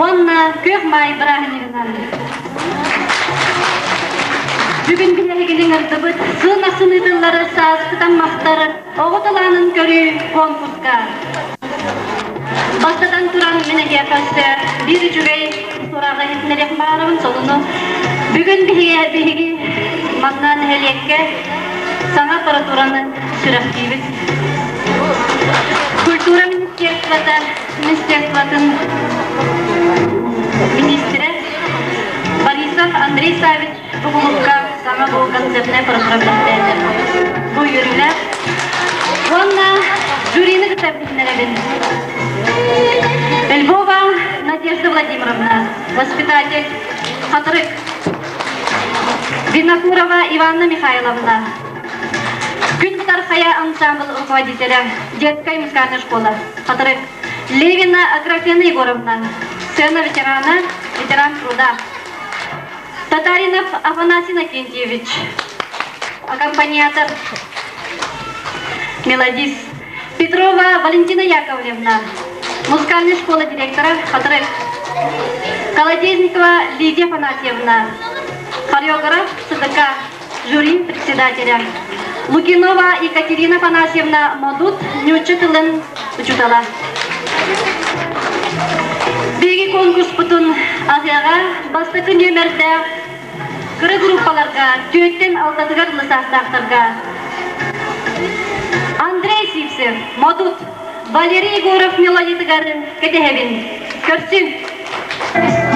Онна көк май брахнигынан. Бүгін білегінің ырдыбыт, сына-сыны дыллары сазқыдан мақтары, оғытыланын көрі конкурска. Бастадан тұран менеге қасты, бір жүгей сұраға етінерек мағырығын солыны. Бүгін бігі маңнан әлекке саңа паратураны сүрәқтейбіз. Культура министерстватын министрі Борисов Андрей Савич Бугулукка сама бұл концептіне паратура бұл үйірілер. Онна жюрины кітапетінеребін. Львова Надежда Владимировна, воспитатель, Хатрык. Винокурова Иванна Михайловна, Күнтар Хая ансамбль руководителя, детская музыкальная школа, Хатрык. Левина Аграфена Егоровна, сцена ветерана, ветеран труда. Татаринов Афанасий Накентьевич, аккомпаниатор, мелодист. Петрова Валентина Яковлевна, музыкальная школа директора, Хатрык. Колодезникова Лидия Афанасьевна, хореограф СДК, жюри председателя. Лукинова Екатерина Афанасьевна, модут неучителен учутала. Беги конкурс бұтын азияға бастықы нөмірді күрі группаларға, төттен алдатығар лысақтақтарға. Андрей Сипсев, модут, Валерий Егоров мелодитігарын кәдехебін. Көрсін! Bye.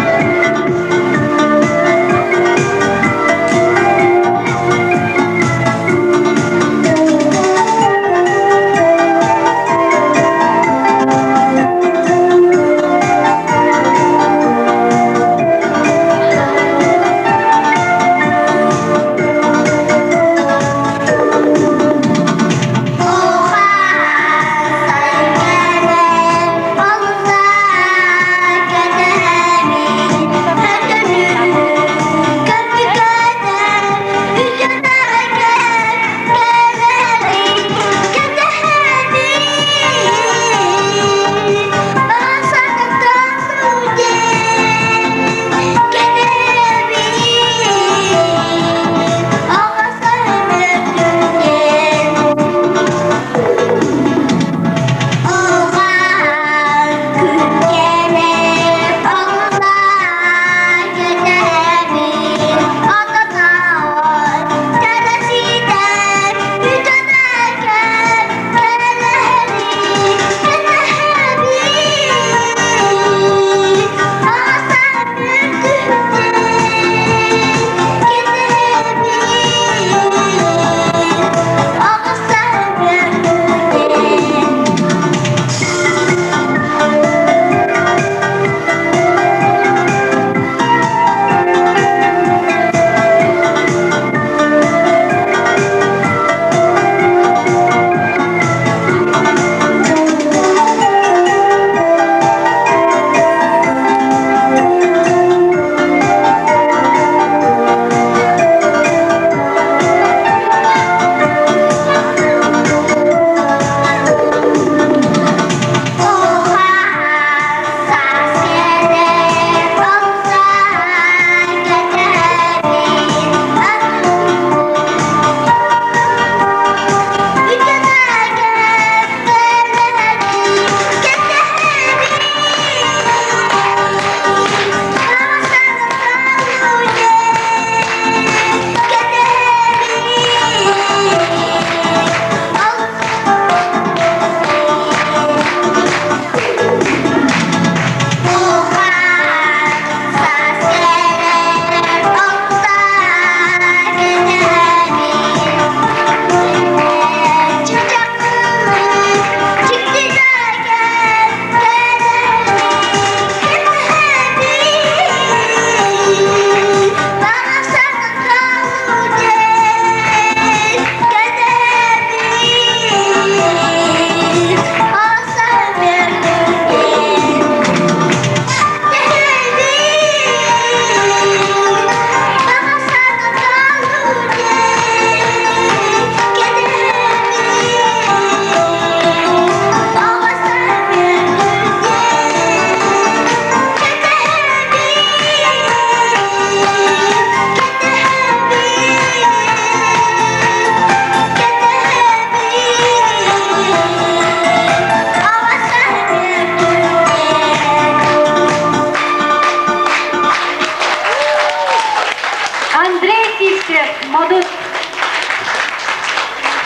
Модут.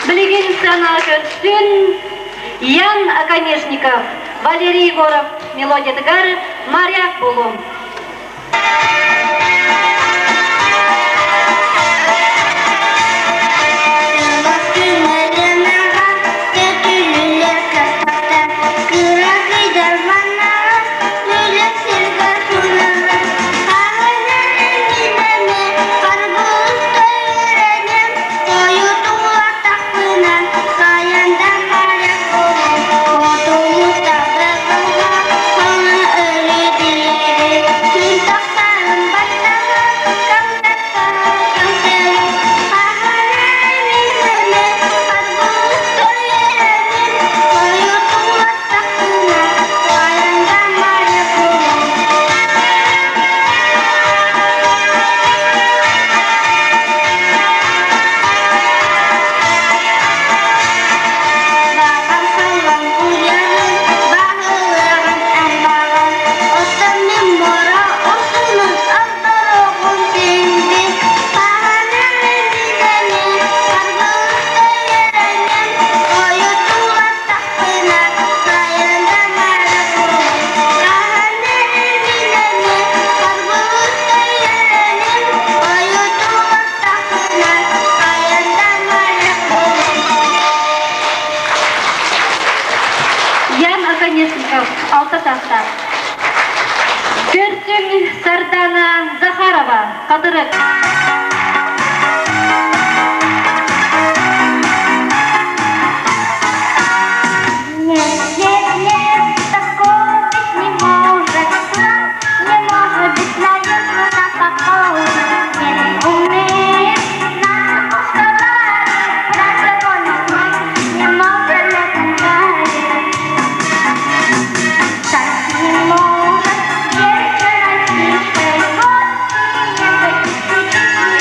Билигин Санашевтин, Ян Аконешников, Валерий Егоров, мелодия Дагары, Моряк Булум. Алтı taşlar. Gülsüm Sardana Zaharova, Kadırık. Thank you.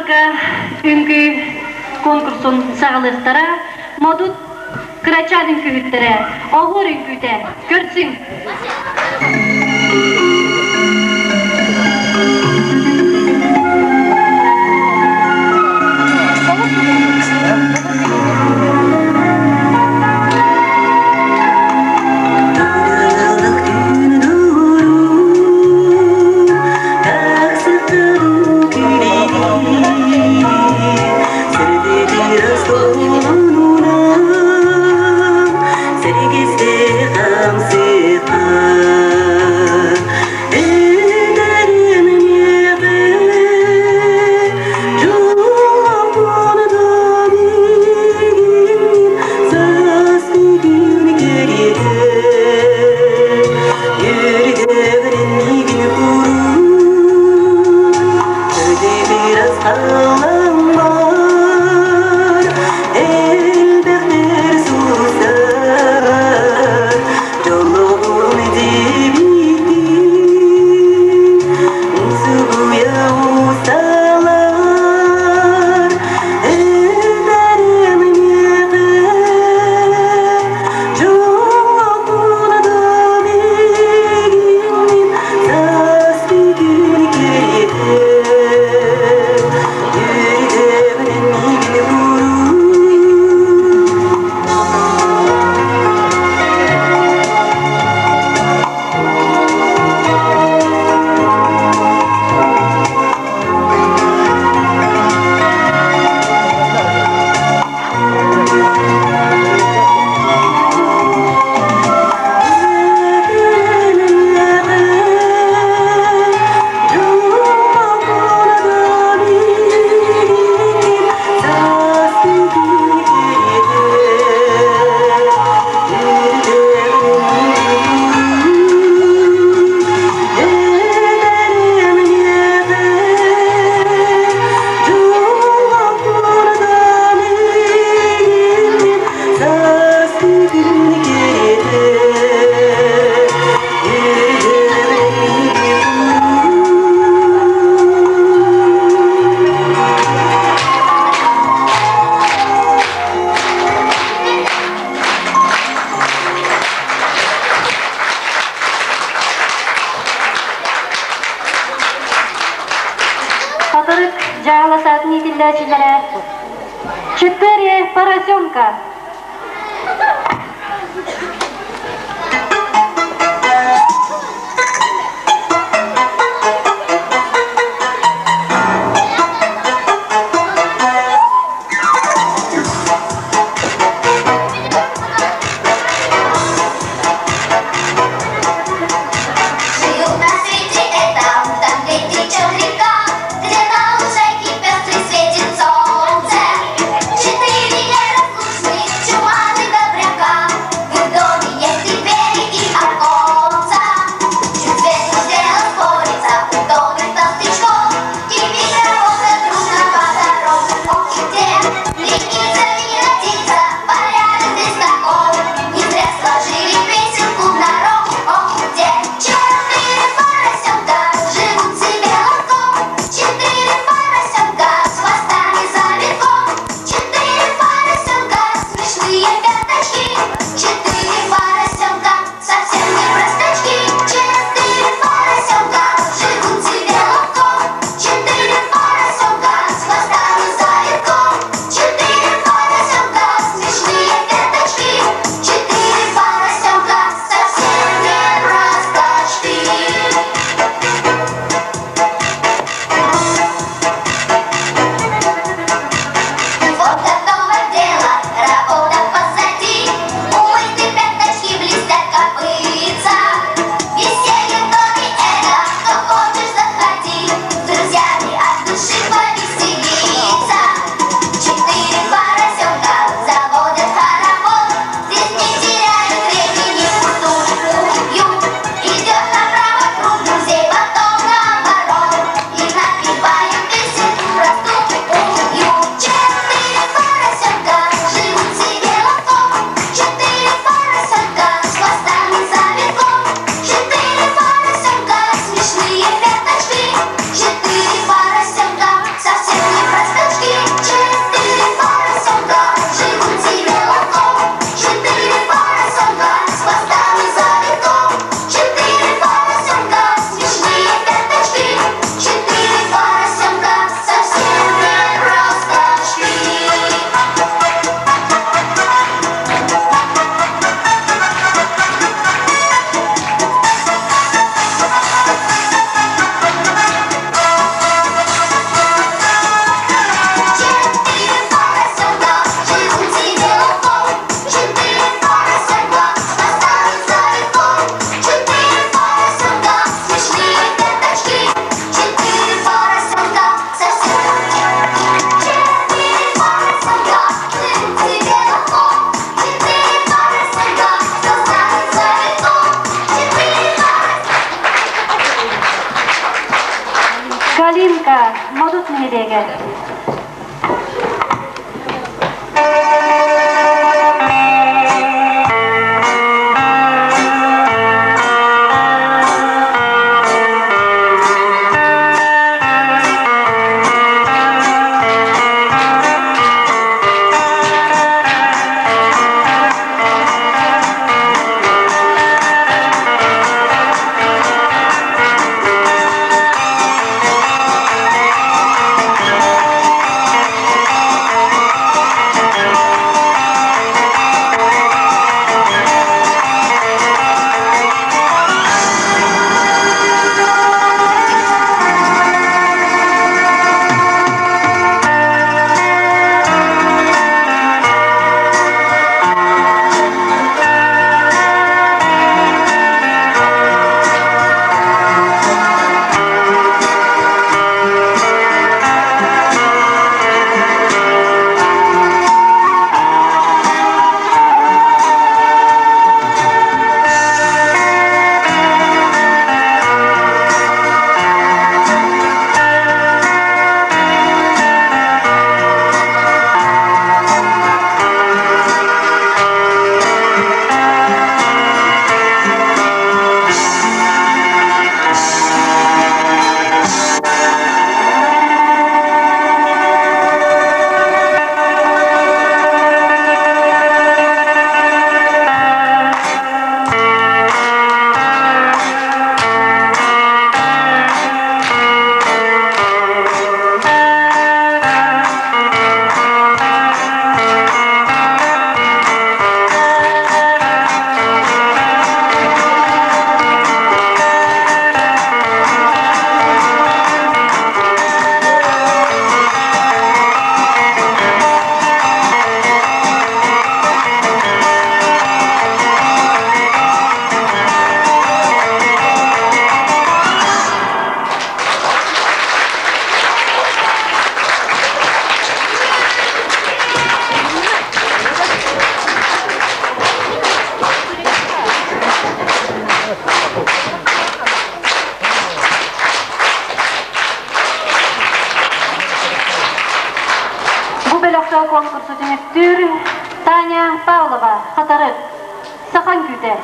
Балларга үңгі конкурсын сағылықтара, модут Кырачан үңкүгүттері, оғыр үңкүте, көрсің. Жағаласатын етілдәшілері 4 поросенка. Четыре неразлучные Галинка модус медеге. Конкурсу директор Таня Павлова қатары Сахан Күлді.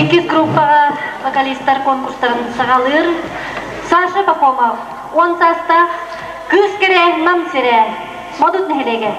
8 группаға вокалисттар конкурстарын сағалыр. Саша Пахомов, 10 саста кыз кере нам сере. Модут нехелеге.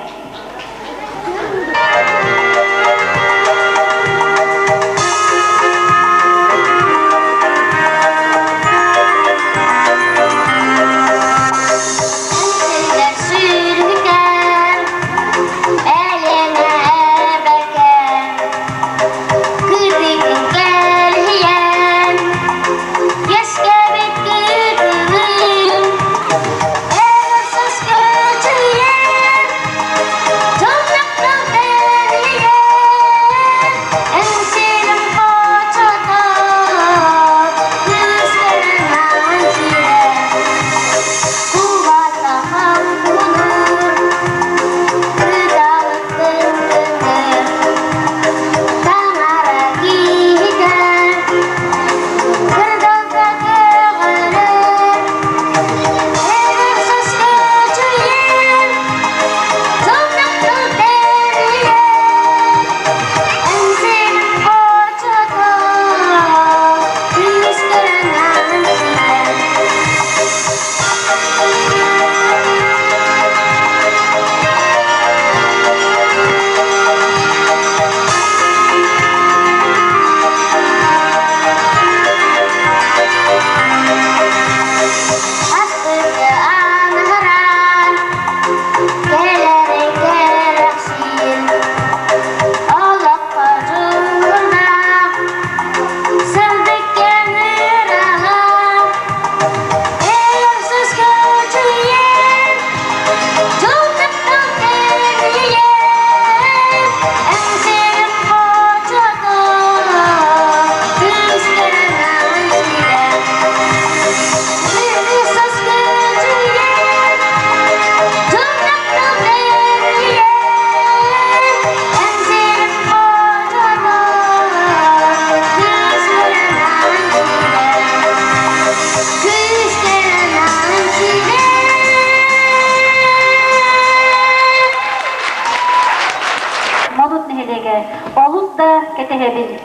Олус да кетехебин.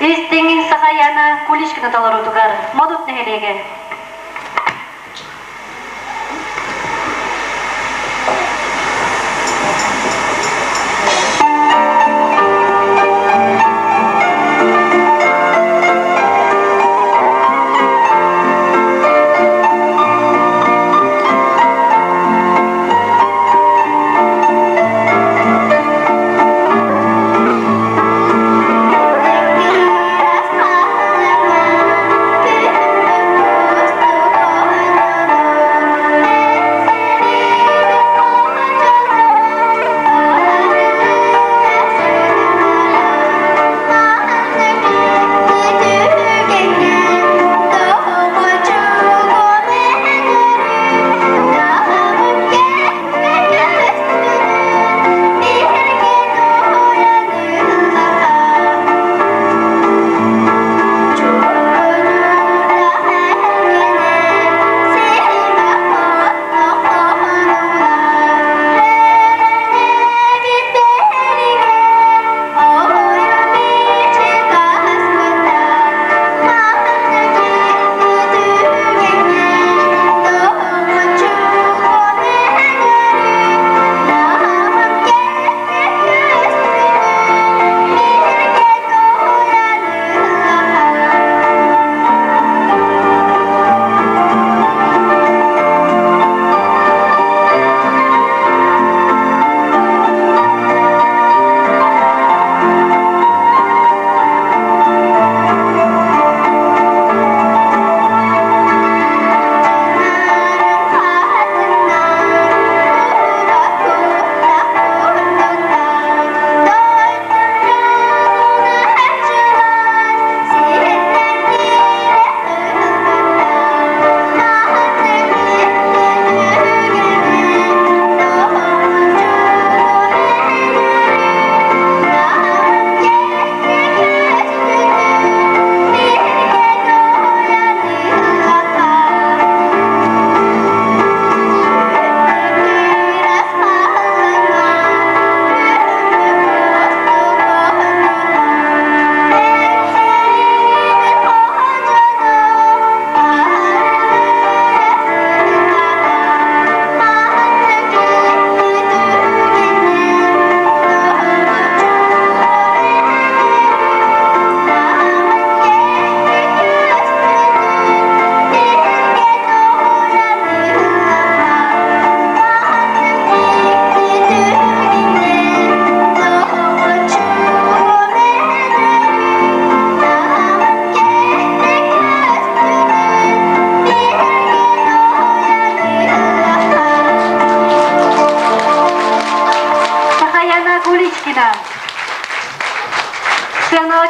Истинги Сахаяна Кулишкина таларудугар модут нехелеге.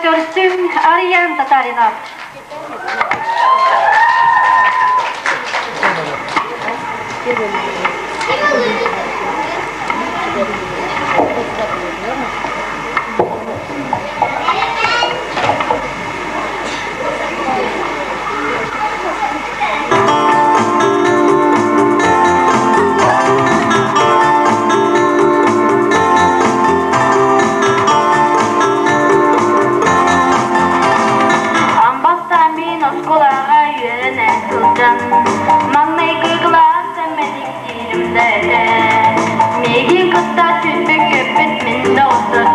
Görsün Aryan Tatarina. Megin kısta tüpü köpüt min de olsa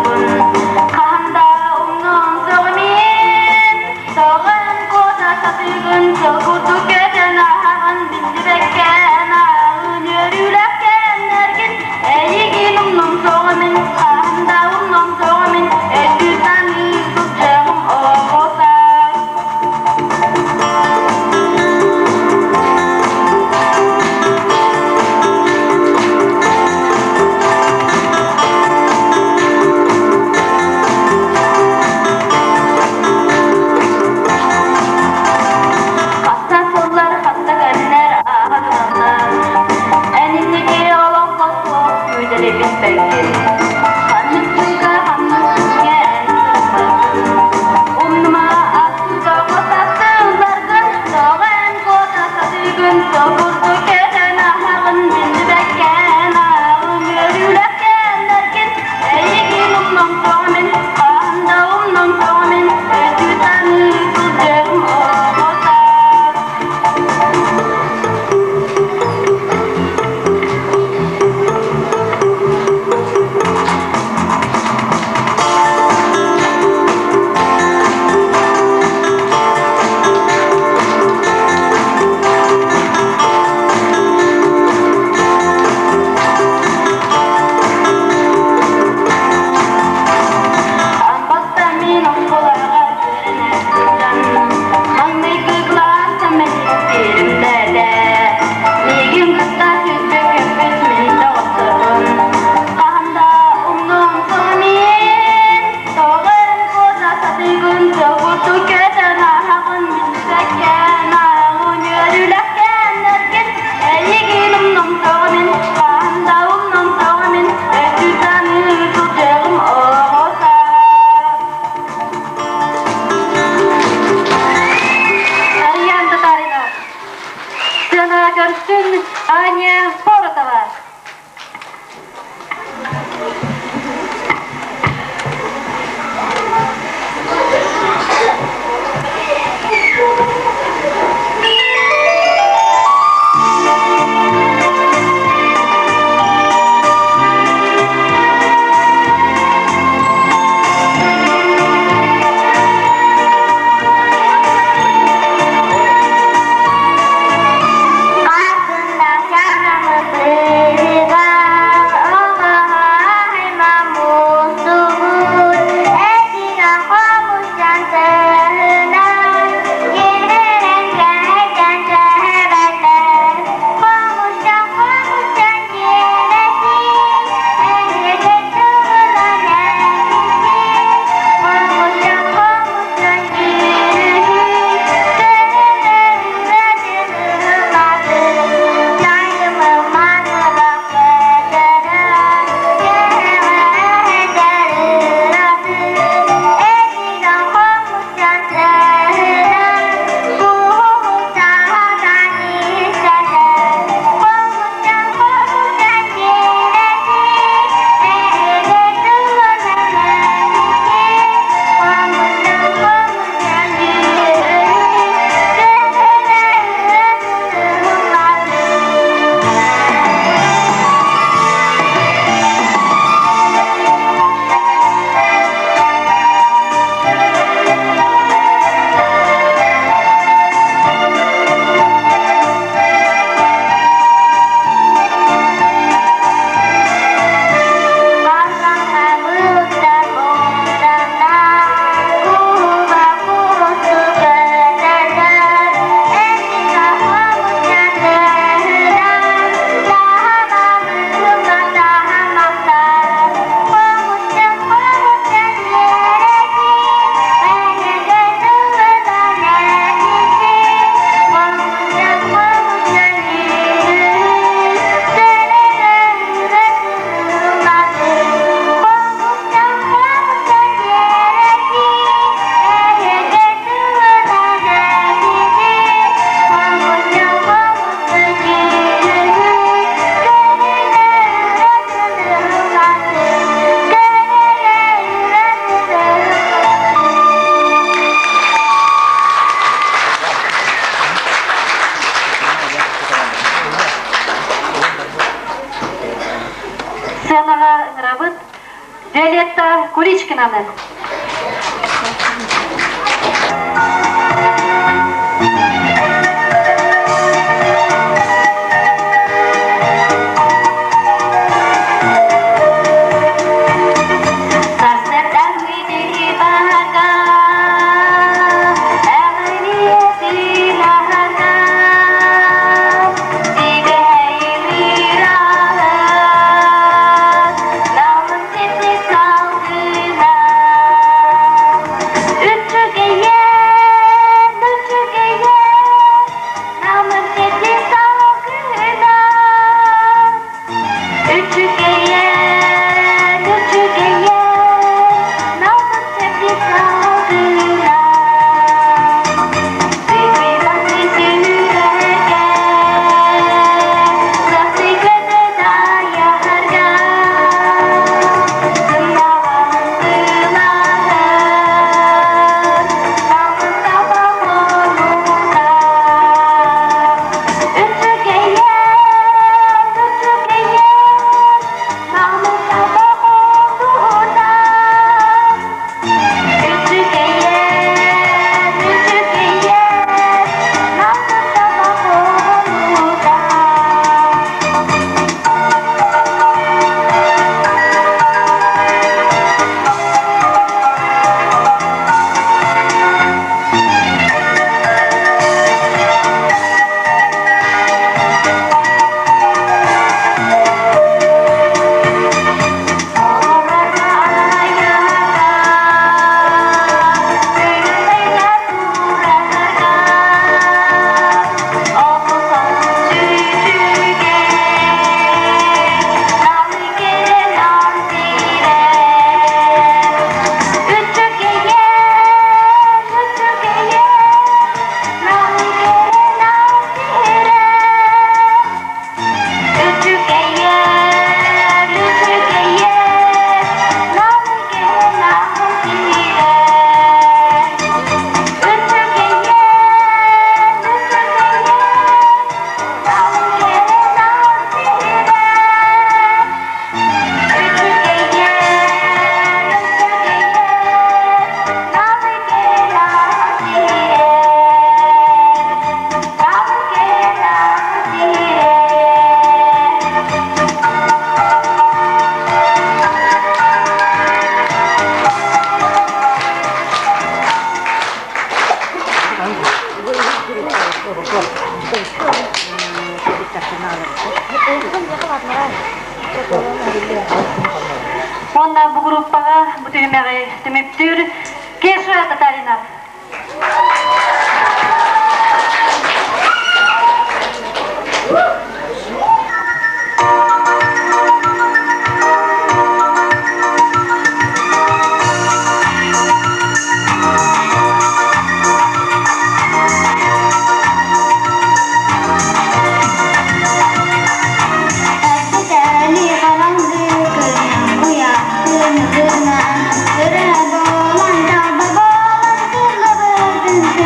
Сценаға ыңырабыт Виолетта Куличкинаны. Онна bu gruppaga bu tüymeği tümüptür. Keşra Tatarina. Terima kasih.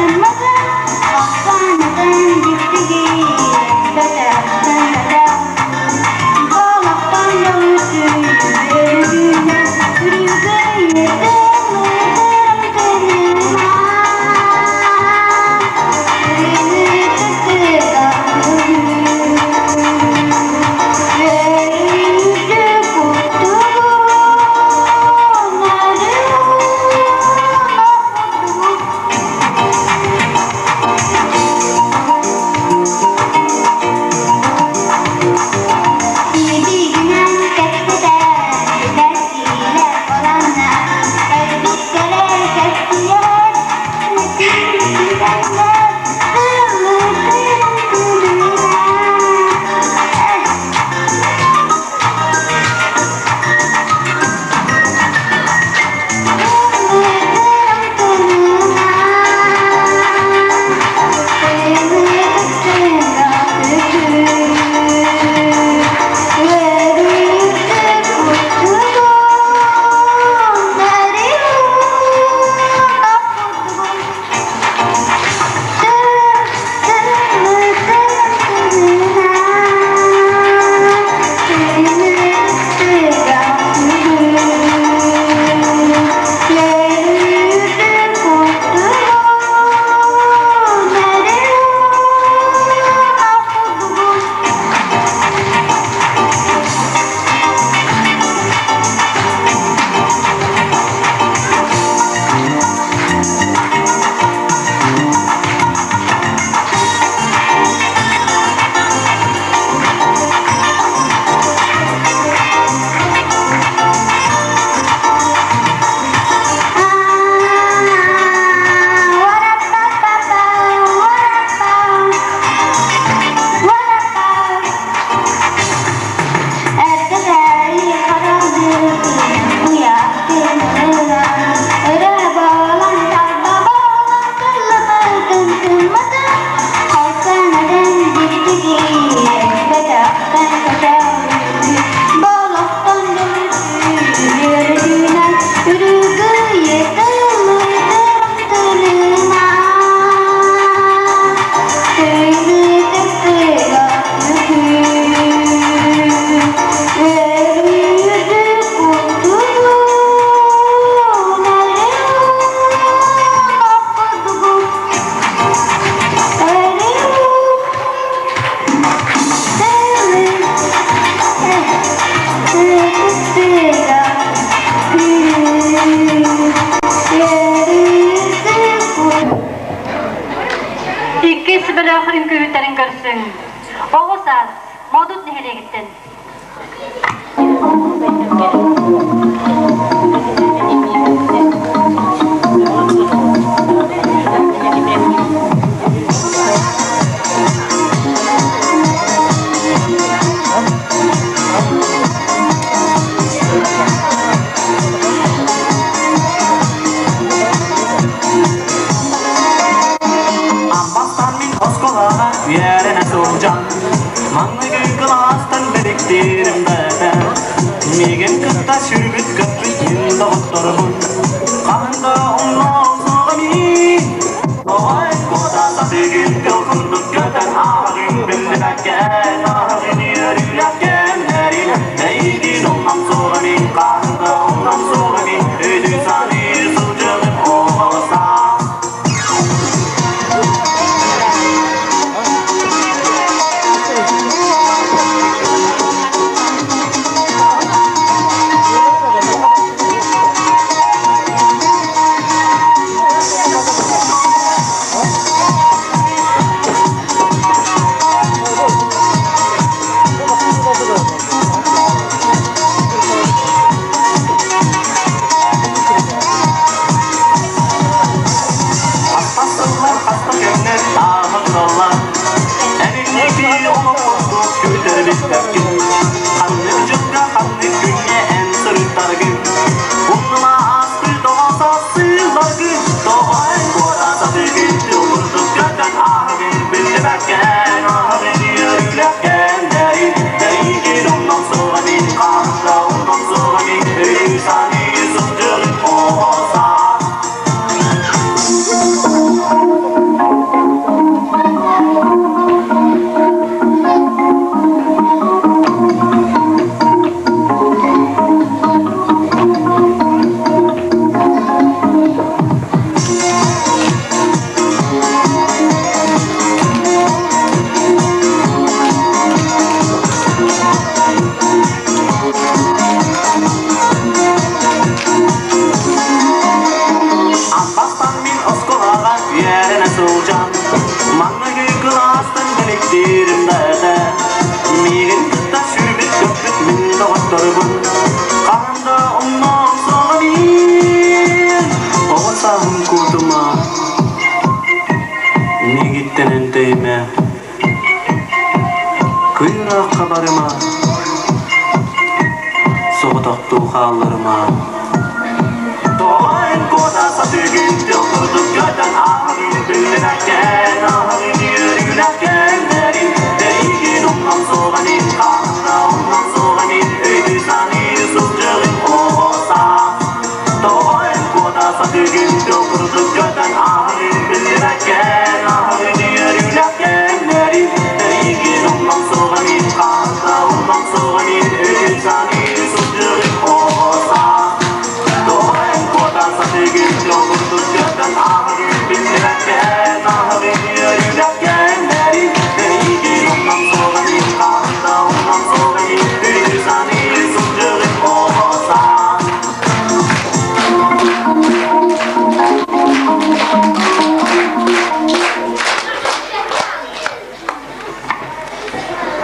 Köpün. Oğuz az. Modut nehireye gittin. Yerine soracağım Manlıgın kılastan biriktirimde Megen kıtta şürbüt köpüt yılda otturgun Kanında onlu soğamin Oy koda satıgın kılkunduk göten Ağrın bildibekken Ağrın yürülekken Derin eydin onlam soğamin Kanında onlam soğamin Ödü sanir sucağın olsa Kabarıma Soğutaktu hallarıma Doğayın koda satıgın Yokurduk göten ağrın bildirekken Ağrın yürülekken Derin değgin ondan soğanın Kanında ondan soğanın Öydü sanir sucağın olsa Doğayın koda satıgın Yokurduk göten ağrın bildirekken Ağrın yürülekken Derin değgin ondan soğanın Kanında ondan soğanın Öydü sanir sucağın olsa Doğayın koda satıgın Yokurduk göten ağrın bildirekken Ağrın yürülekken Derin değgin ondan soğanın Kanında ondan soğanın Öydü sanir sucağın olsa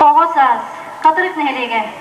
Oğuz az. Katırık nehireye.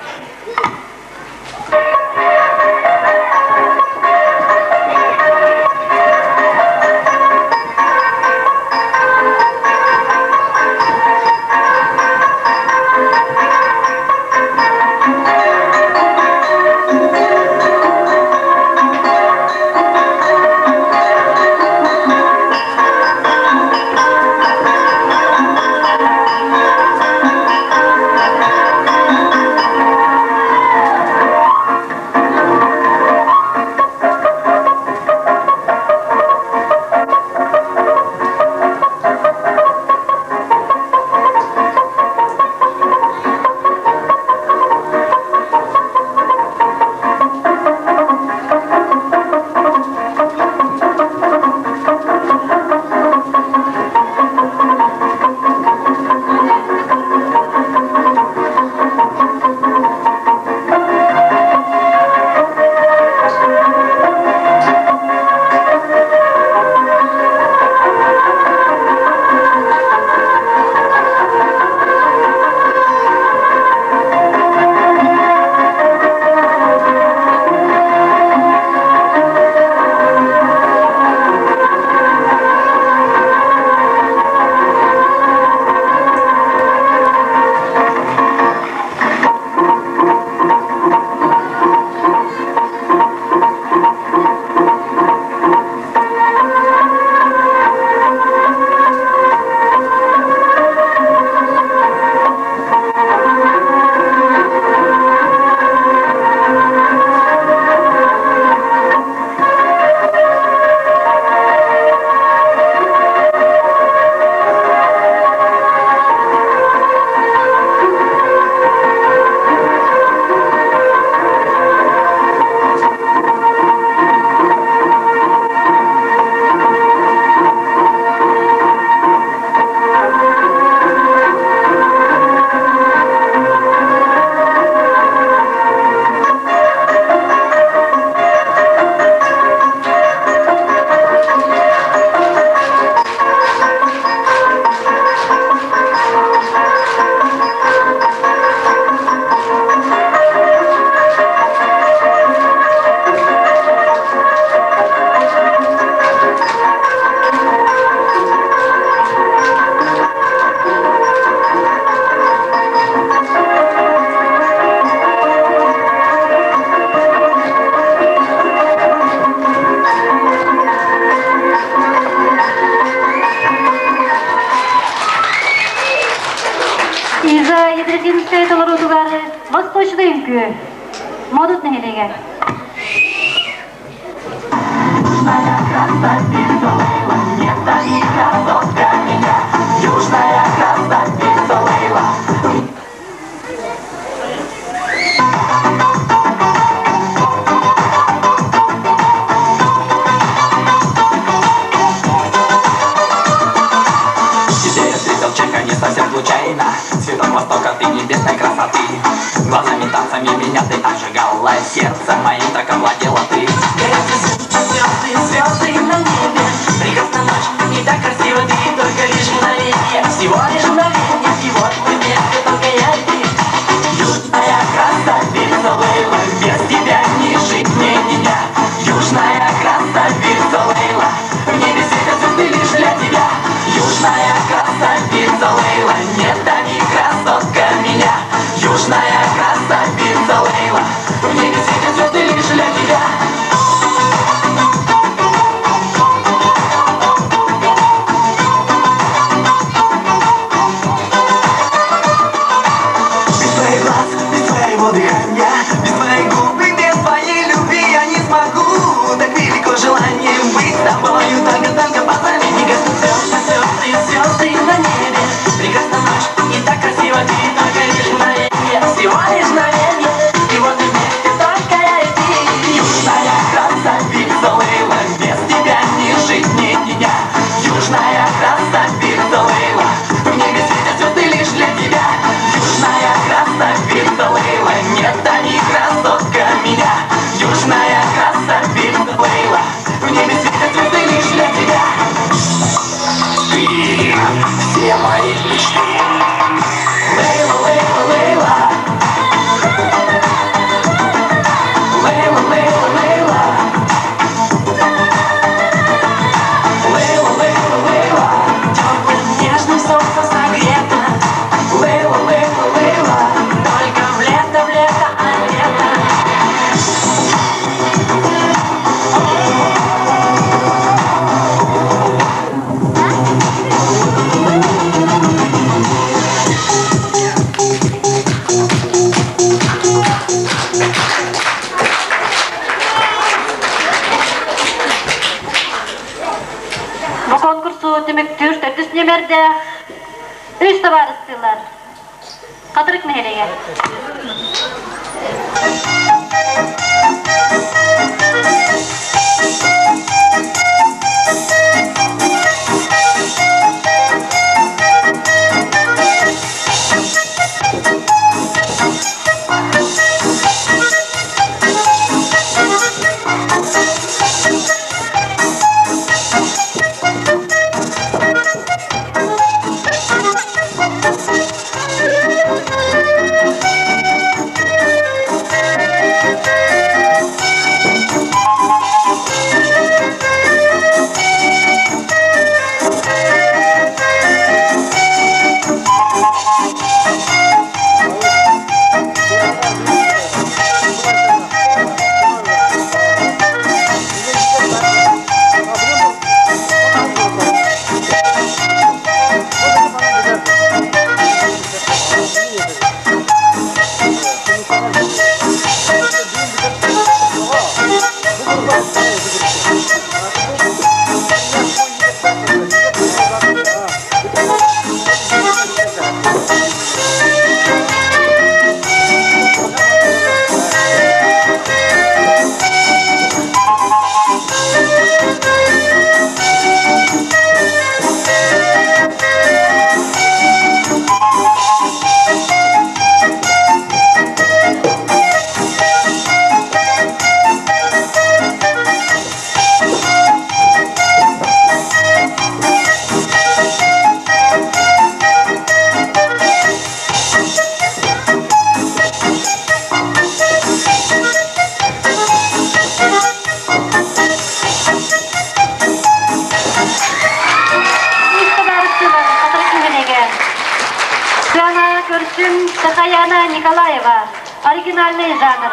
Başlayayım ki. Modut neylege? Южная красавица Лейла, нет, и красотка меня. Южная красавица Лейла. Теперь я встретил человека не совсем случайно. Цветок востока, ты небесной красоты. Глазами, танцами меня ты ожигала. Сердцем моим так овладела ты. Звезды на небе, прекрасная ночь, и так красиво ты, только лишь мгновение, всего лишь мгновение, и вот мы вместе, только я и ты. Южная красавица Лейла, без тебя не жить мне меня. Южная красавица Лейла, в небе светят звезды лишь для тебя. Южная красавица Лейла, нет, да не красотка меня. Южная красавица Лейла, в небе светят звезды лишь для тебя. Без твоей губы, без твоей любви я не смогу. Так велико желание быть с тобою. Танго пацаны, не гаснут звезды на небе. Прекрасная ночь, и так красиво ты, только лишь мгновение, всего лишь мгновение, и вот мы вместе, только я и ты. Южная красавица Лейла, без тебя не жить мне меня. Южная красавица Лейла, в небе светят звезды лишь для тебя. Южная красавица Лейла, нет, да не красотка меня. Южная красавица Лейла, в небе светят звезды лишь для тебя. Ты все мои мечты. Лейла, Лейла, Лейла. Лейла, Лейла, Лейла. Лейла, Лейла, Лейла. Теплым нежным солнцем согрета. Лейла, Лейла, Лейла. Только в лето, а лето. Bu konkursu demek Türk Türk Nemerde 3 tabar istiyorlar. Kadırık neylege? Сахаяна Николаева. Оригинальный жанр.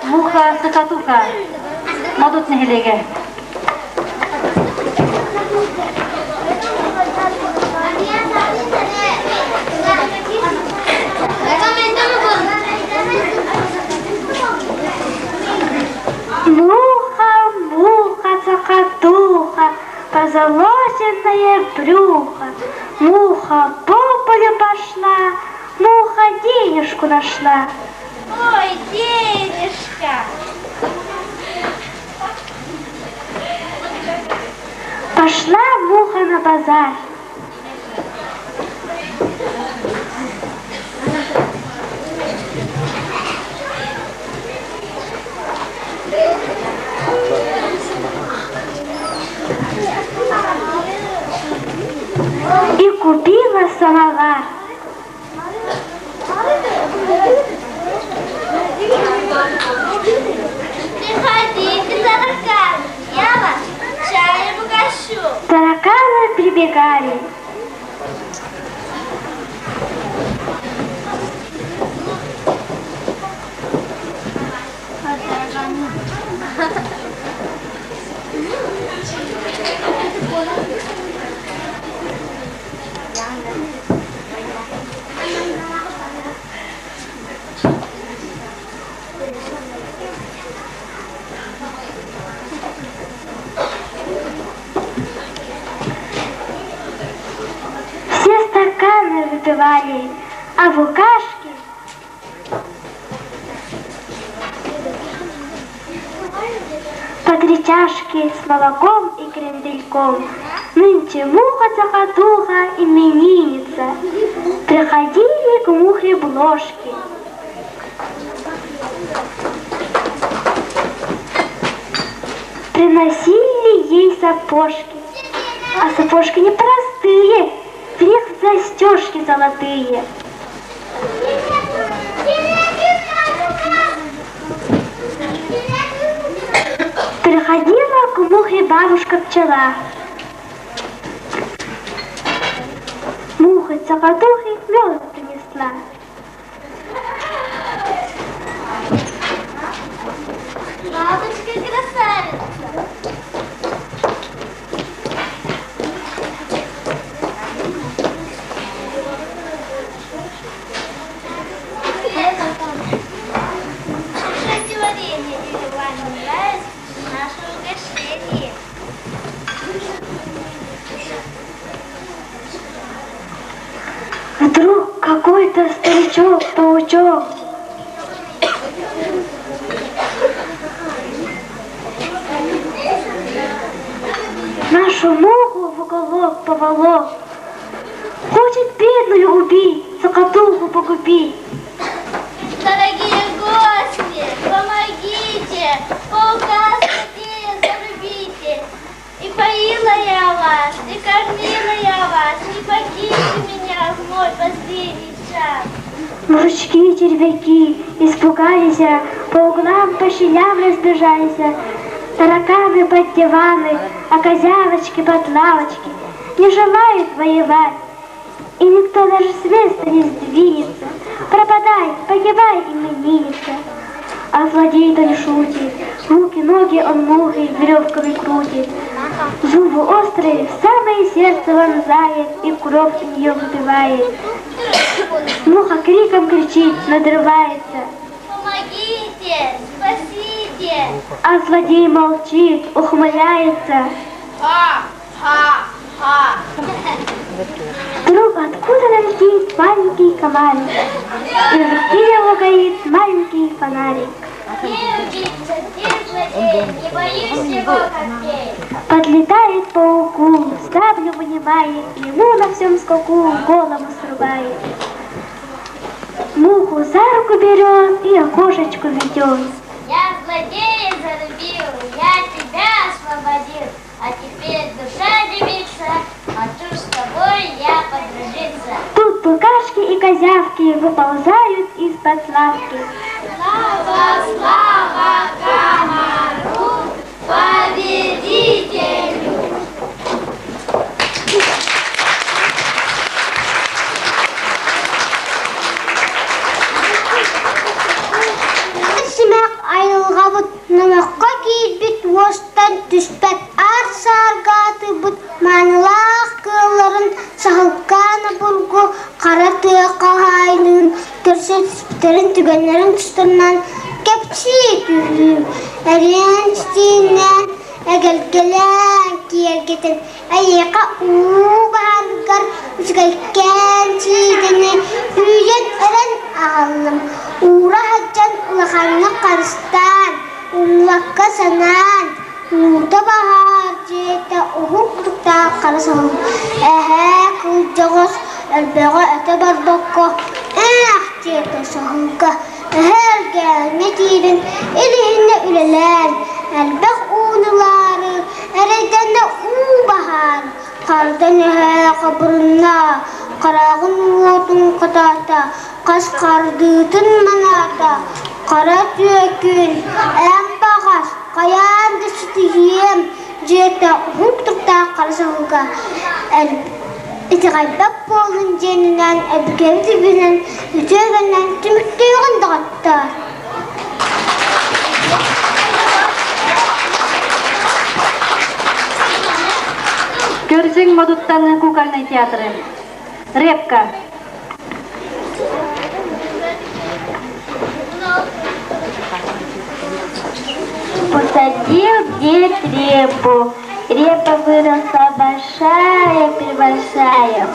муха-сыкатуха. Мадут нехилеге. Муха-цокотуха, позолоченное брюхо. Муха по полю пошла, муха денежку нашла. Ой, денежка! Пошла муха на базар. И купила самовар. Приходите, тараканы, я вас чаем угощу. Тараканы прибегали. Все стаканы выпивали, а букашки по 3 чашки с молоком и крендельком. Нынче муха-цокотуха именинница, приходили к мухе бложки. Приносили ей сапожки, а сапожки не простые, в них застежки золотые. Приходила к мухе бабушка-пчела. Муха-цокотухе мёд принесла. Матушка красавица. Кушайте варенье, или вам не нравится наше угощение? Вдруг какой-то старичок-паучок нашу муху в уголок поволок. Хочет бедную убить, цокотуху погубить. Дорогие гости, помогите, паука скорее зарубите. И поила я вас, и кормила я вас, не покиньте меня в мой последний час. Мужички и червяки испугались, по углам, по щелям разбежались. Тараканы под диваны, а козявочки под лавочки не желают воевать. И никто даже с места не сдвинется. Пропадай, погибай, именинница. А злодей-то не шутит, руки-ноги он мухой веревками крутит. Зубы острые в самое сердце вонзает и кровь в нее выпивает. Муха криком кричит, надрывается. Помогите, спасите. А злодей молчит, ухмыляется. Ха-ха-ха. Вдруг откуда летит маленький комарик, и в руке его горит маленький фонарик. Где убийца, где злодей, не боюсь его когтей. Подлетает к пауку, саблю вынимает, ему на всем скаку голову срубает. Муху за руку берет и окошечку ведет. Я злодея зарубил, я тебя освободил, а теперь душа девица, хочу с тобой я подружиться. Тут букашки и козявки выползают из-под лавки. Слава, слава комару, победителю! ispitlerin tügenlerin tüstürmen kepçi tühlü. Eriyen çiğnen egelgelen kiyer getir. Ayyaka uğu bahargar uçgayken çiğdeni hüyen eren ağalım. Uğra haccan ulakhanna karistan ulakka sanan. Uğda bahar cete uhuklukta karasam. Ehe kılcağız elbeğe eteber dokka. Cete sahunka. Ehe gelme tirin elihinne üleler. Elbeğ uğnuları eredende uğ bahar. Kardan ehe kabrına. Karağın uğutun katata. Kas kardıtın manata. Kara tüyekün en bağış. Kayan düştüğüm cete hukukta karşılığa İtiqaybap bolun jeninden ebgevdi bilen ötөгenden tümüktüğün dağıttı. Görсең Мадуттан кукольный театры. Репка. Посадил дед репу, репа выросла большая-пребольшая.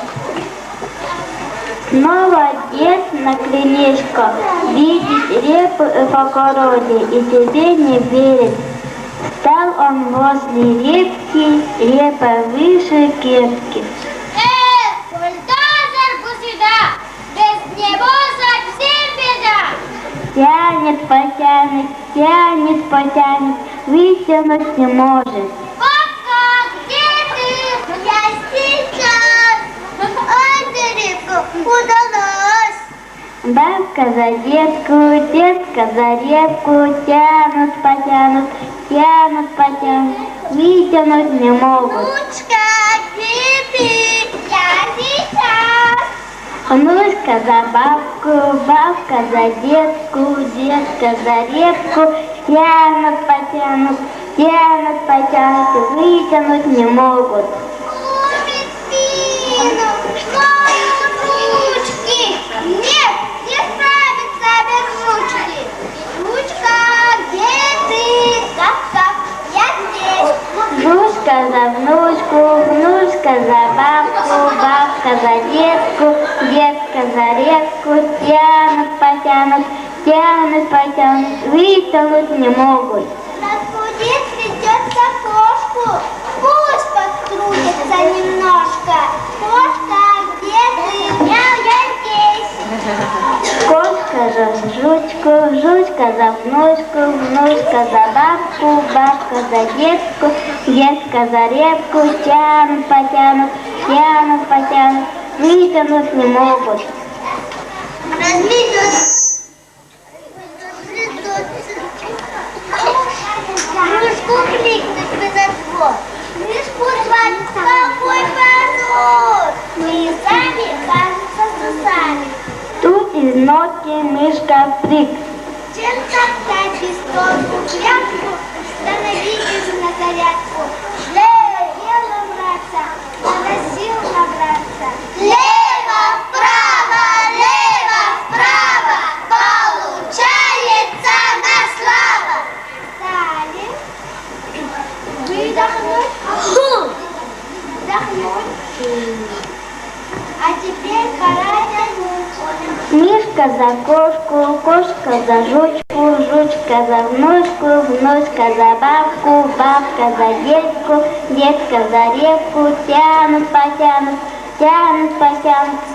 Снова дед на крылечко видит репу в огороде и себе не верит. Стал он возле репки, репа выше кепки. Бульдозер сюда, без него совсем беда. Тянет, потянет, вытянуть не может. Папа, где ты? Я сейчас. Ай, ты репка, удалась. Бабка за детку, детка за репку, тянут, потянут, вытянуть не могут. Внучка, где ты? Я сейчас. Внучка за бабку, бабка за детку, детка за репку, тянут, потянут, вытянуть не могут. Купит спину, ставят ручки. Нет, не справится без ручки. Ручка, где ты? Так, я здесь. Внучка за внучку, внучка за бабку, бабка за детку, детка за репку, тянут, потянут, вытянуть не могут. Разбудит придется кошку, пусть подтрудится немножко. Кошка, где ты? Я здесь. Кошка за жучку, жучка за внучку, внучка за бабку, бабка за детку, детка за репку, тянут, потянут, вытянуть не могут. Кружку кликнуть без отвод. Кружку звать, какой позор. Мы и сами, кажется, сами. Тут из нотки мышка прыг. Чем топтать без толку тряпку, становитесь на зарядку. Дело браться, надо сил набраться. Лево, вправо, получается на славу. Встали, выдохнуть, вдохнуть. А теперь пора тянуть. Мишка за кошку, кошка за жучку, жучка за внучку, внучка за бабку, бабка за детку, детка за репку, тянут, потянут,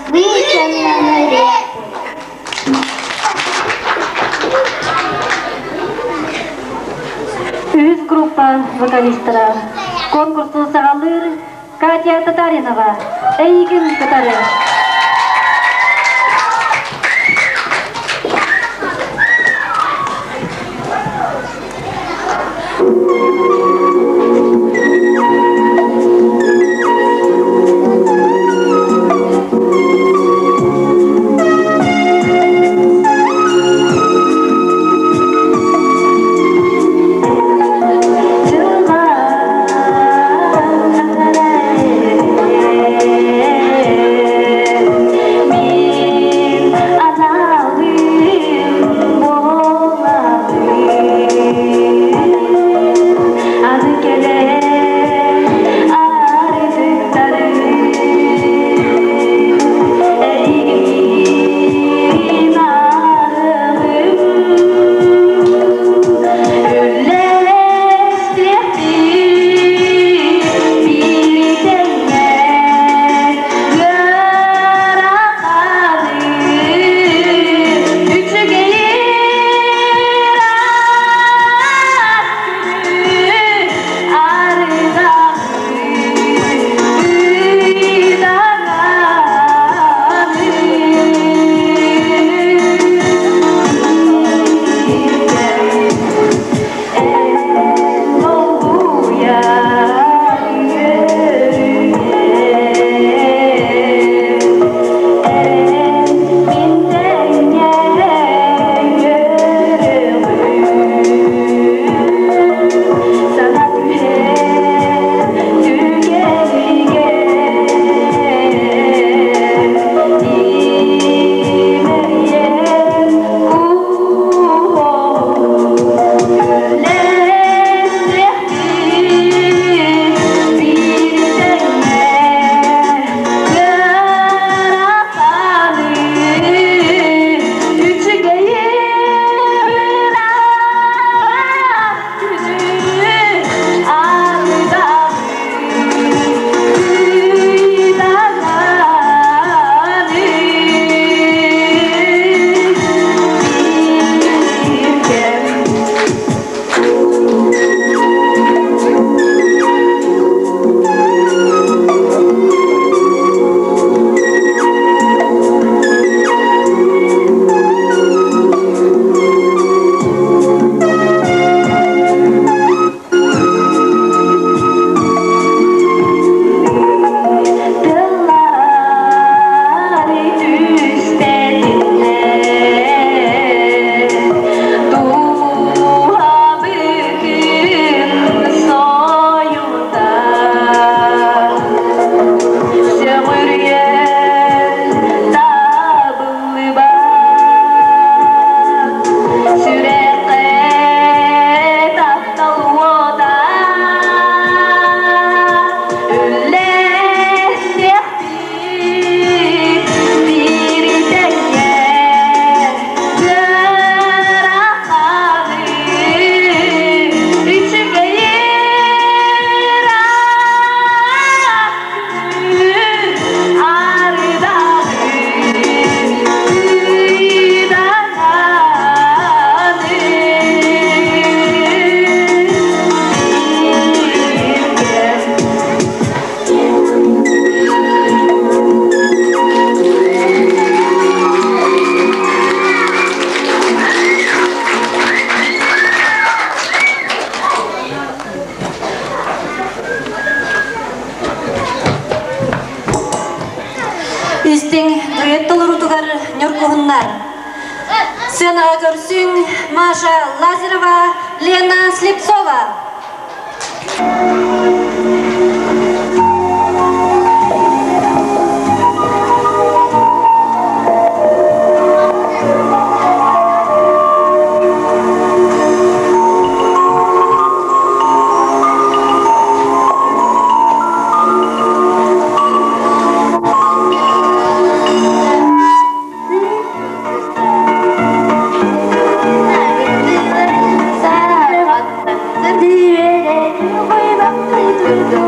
вытянули на репку. Үз группа вокалистера. Конкурс сағалыр Катя Татаринова. Эйгін Татары. Сценаға көрсін Маша Лазарова, Лена Слепцова. Hãy subscribe cho kênh Ghiền Mì Gõ để không bỏ lỡ những video hấp dẫn.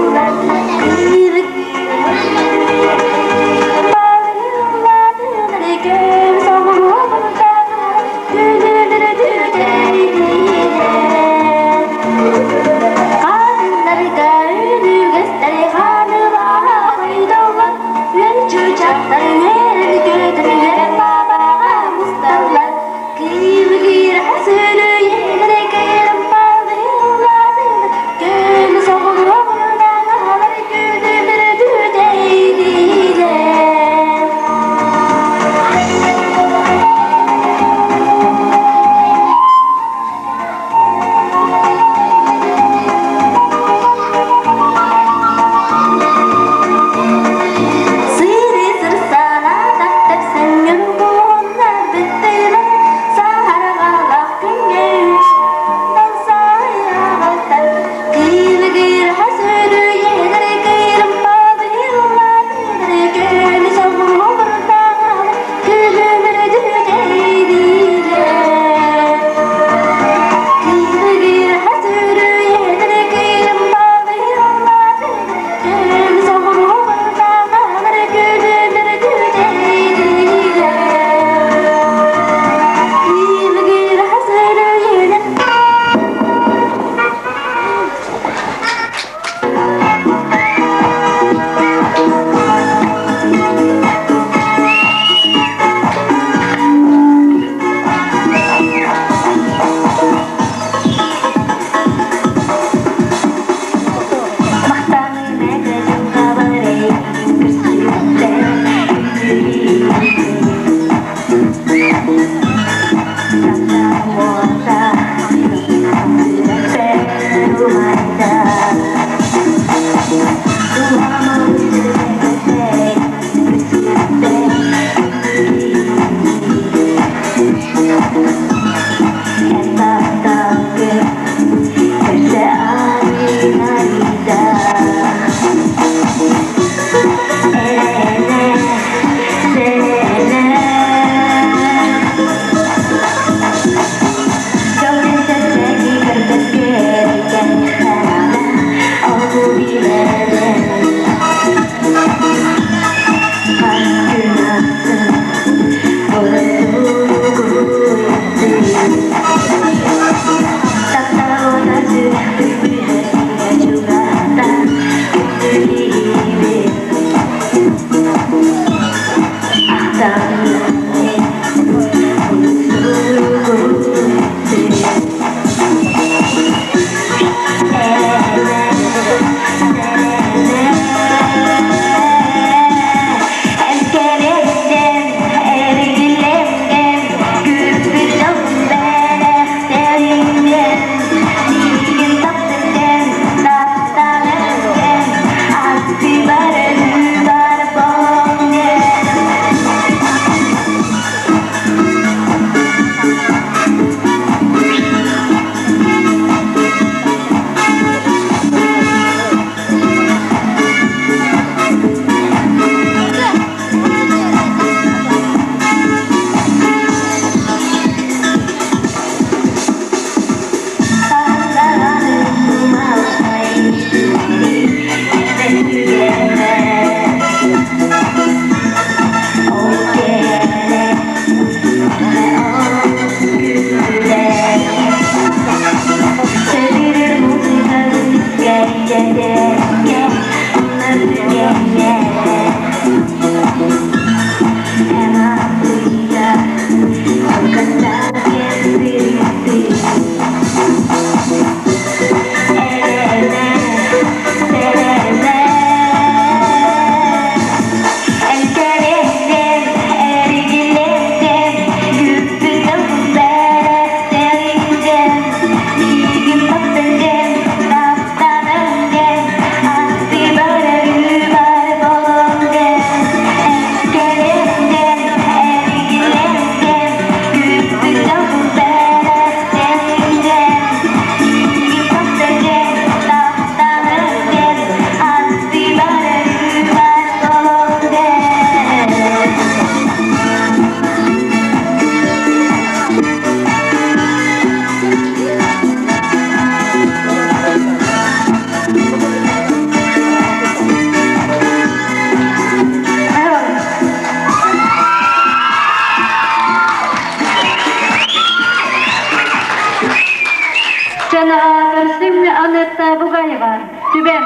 Senator Aneta Bugaeva, Tüben.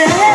Yürü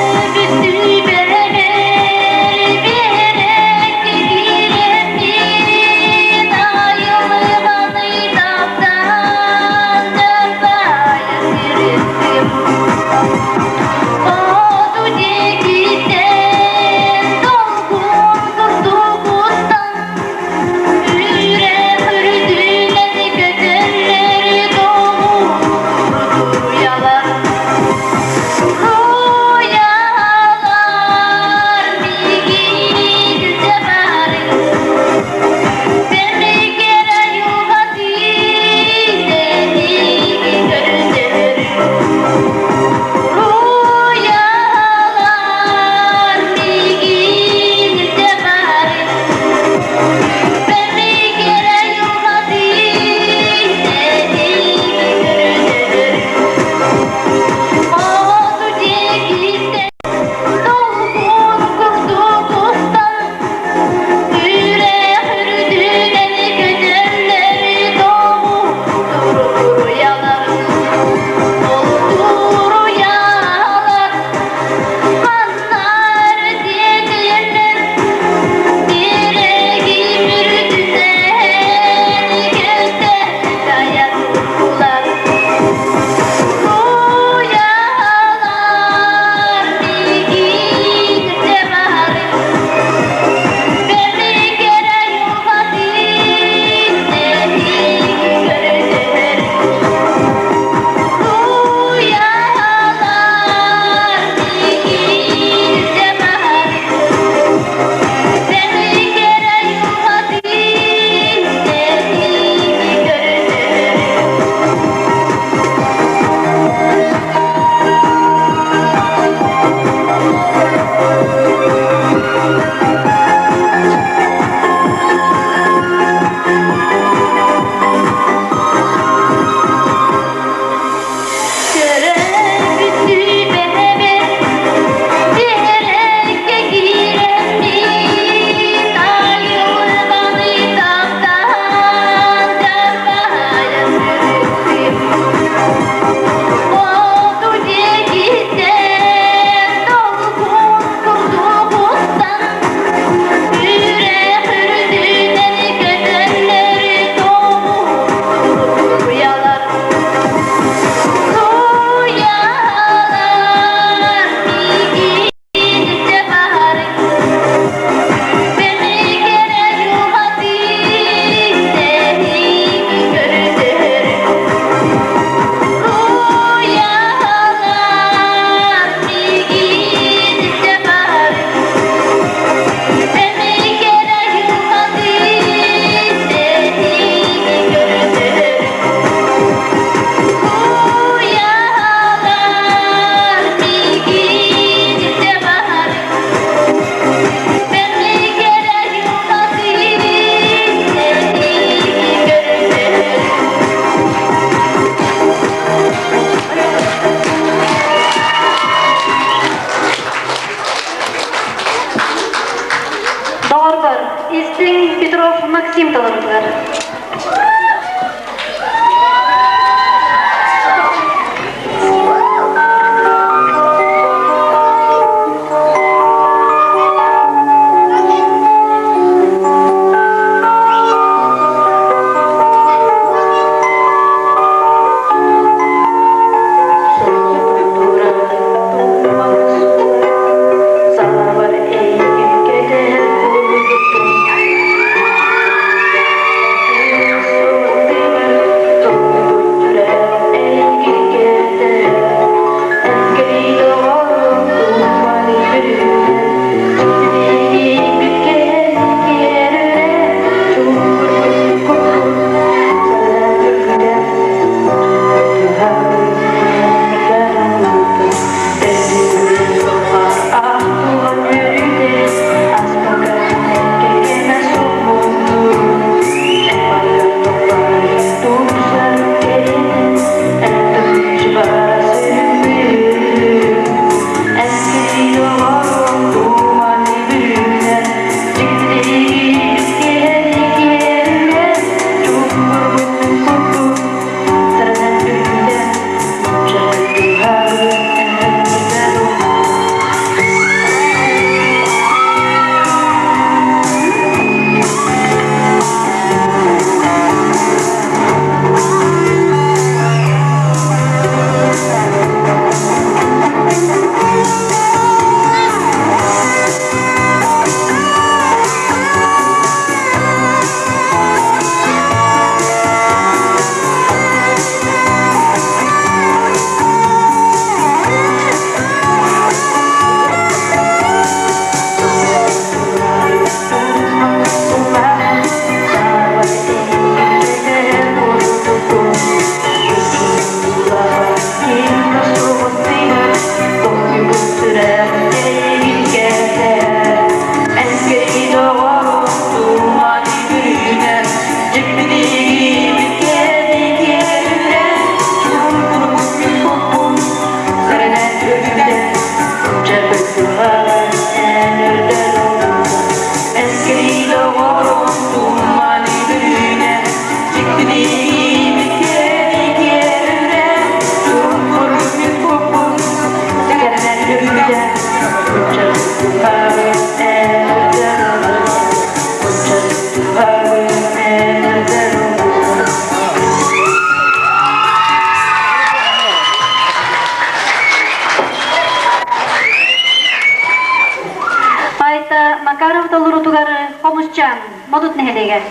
modut nehelege.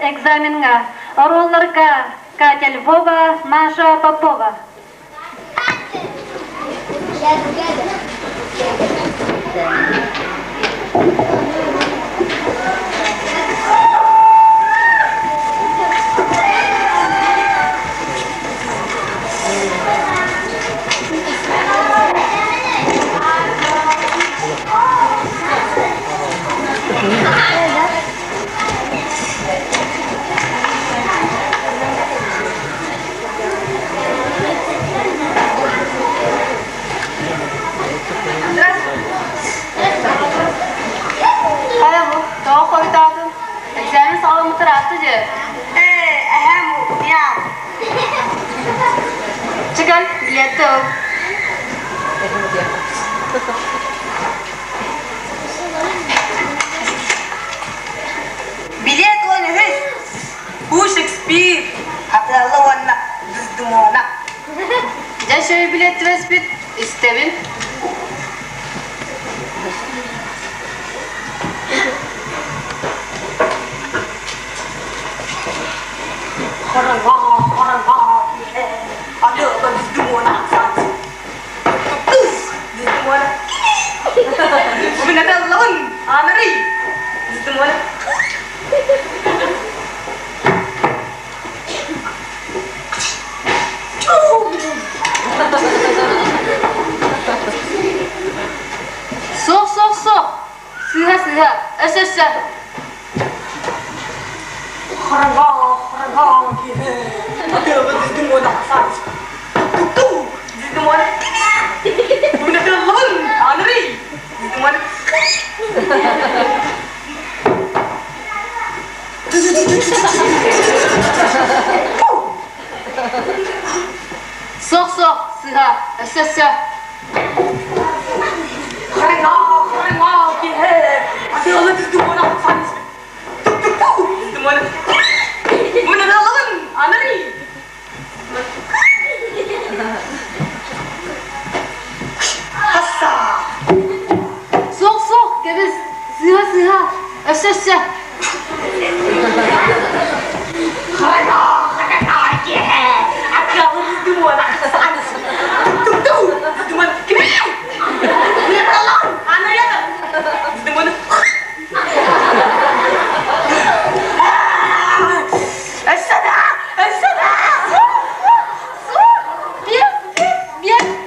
Экзаменга оролларга Катя Львова, Маша Попова. Чекай, лето. Билет он есть. У Шекспир. Аплалована, дуздумона. Я шей билет веспит. Истевин. Хорон-ва. Ada bagi dunia saja. Di dunia. Bukan ada lawan. Amri. Di dunia. So. Siha. Asa. Horang. Ada bagi dunia saja. Di dunia. Bukan ada lawan. Amri. Di dunia. Sok, siha, asa. Horang, ada bagi dunia saja. mana? Muna dalan, anari. Hassa. Sok, kebis. Sıha. Össe. Hana, ye. Akal itu mana? Tuk. Itu mana? Kini. Muna dalan, anari ya. Itu mana? Asada.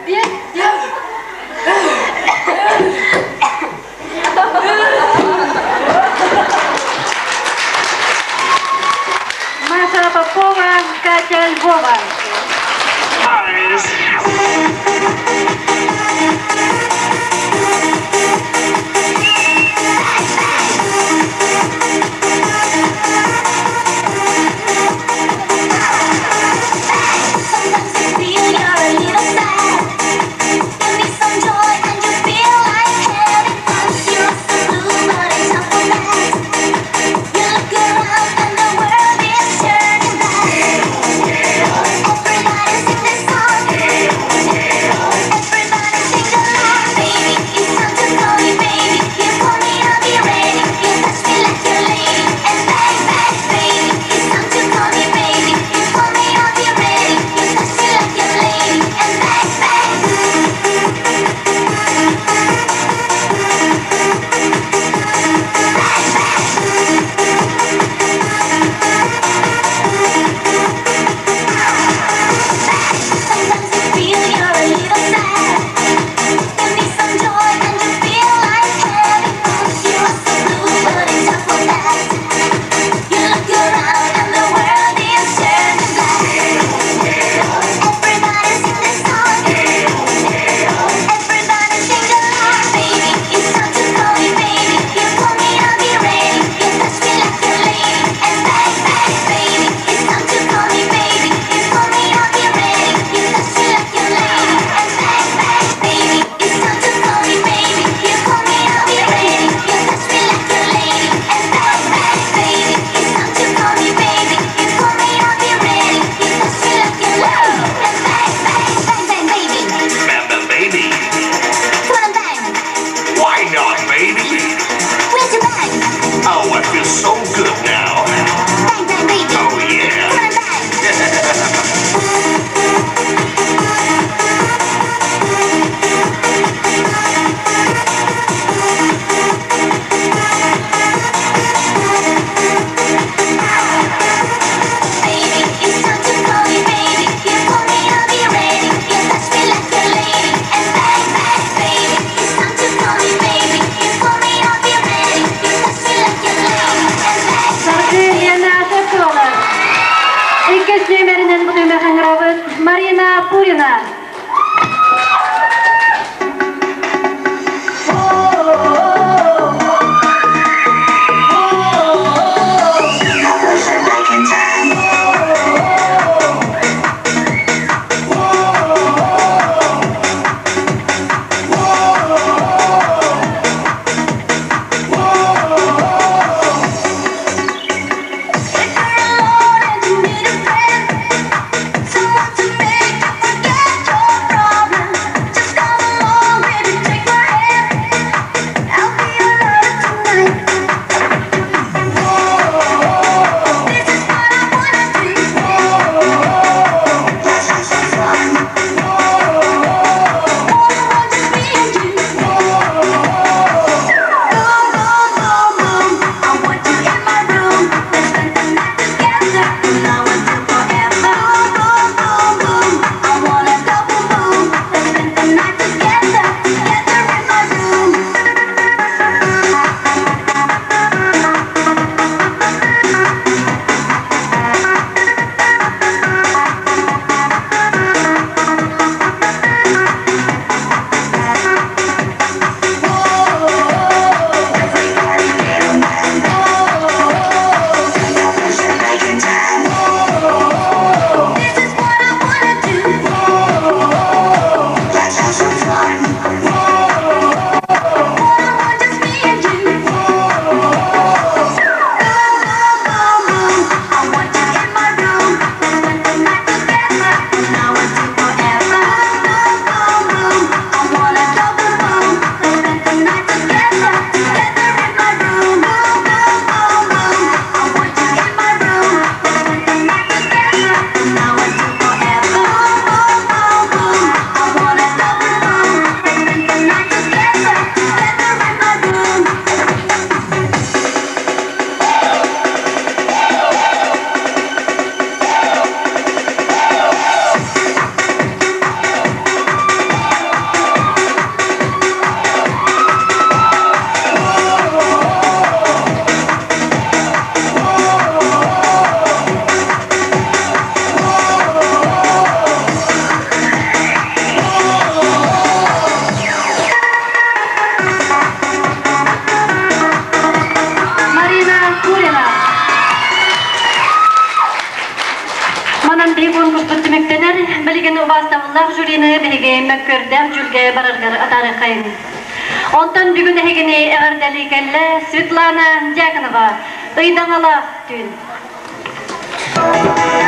Bien. Masa Popova Katya Lvova. Marina Purina. Someone to make you forget your bilgin ubastawllar juriyini bege mökkörden jülge barargar atarykayın. Ondan bugün hegini egerdeli kelle Svetlana Jakanova ıydangala tün. Look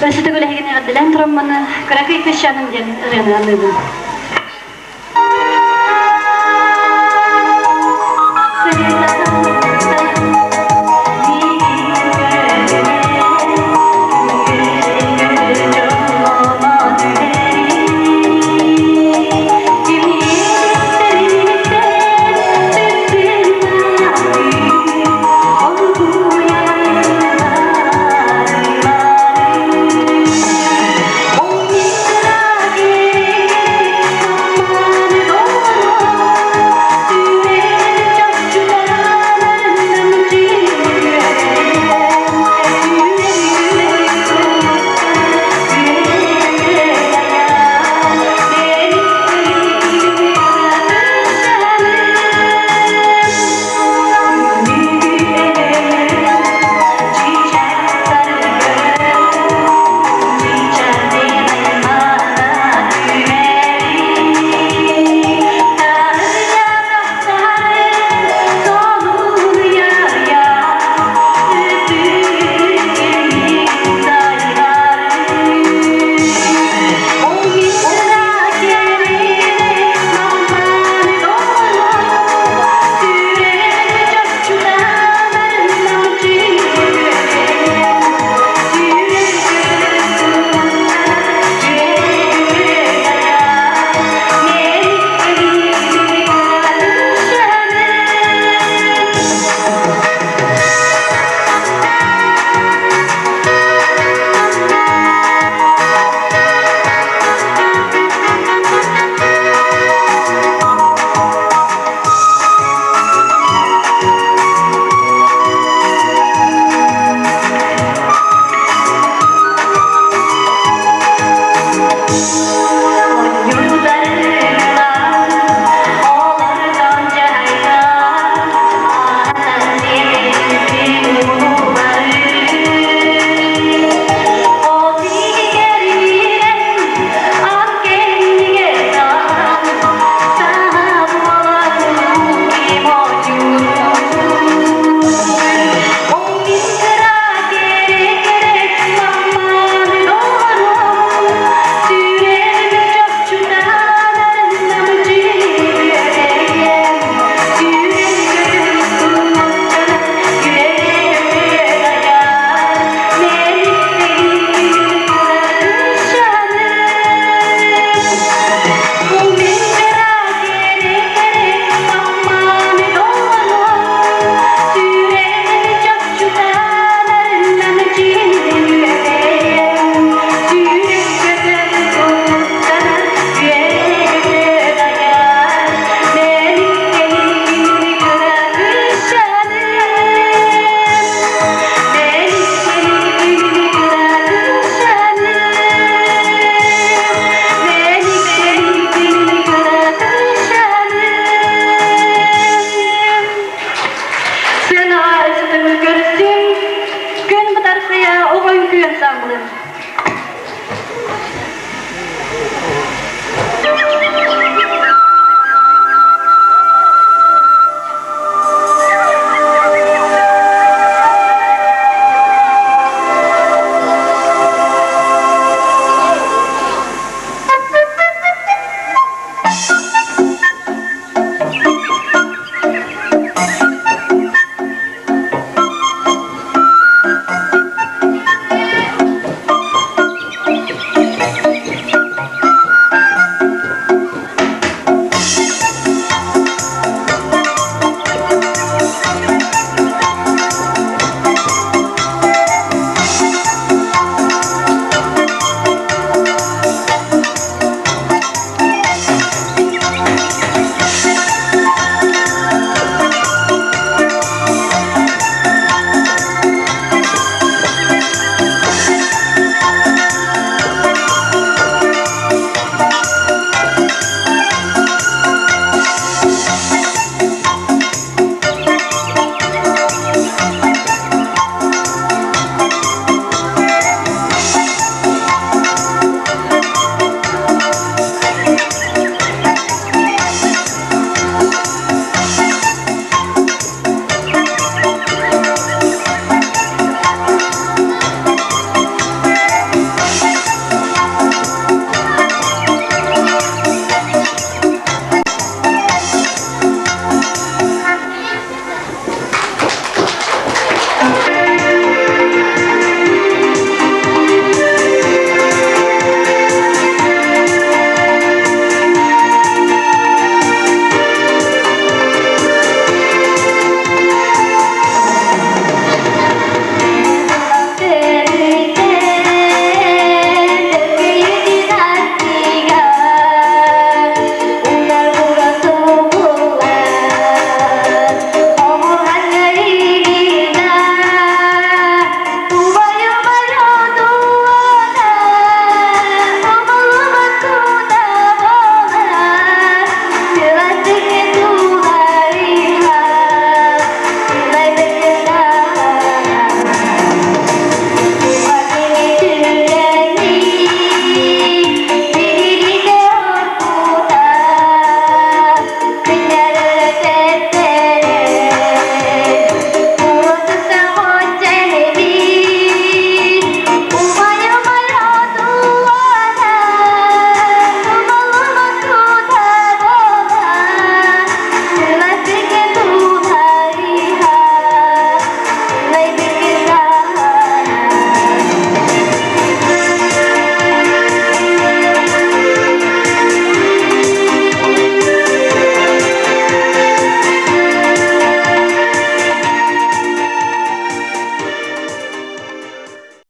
Ösütü gülehigine addilen turammanı, kırakı ikişanım diyen ırgını anladım.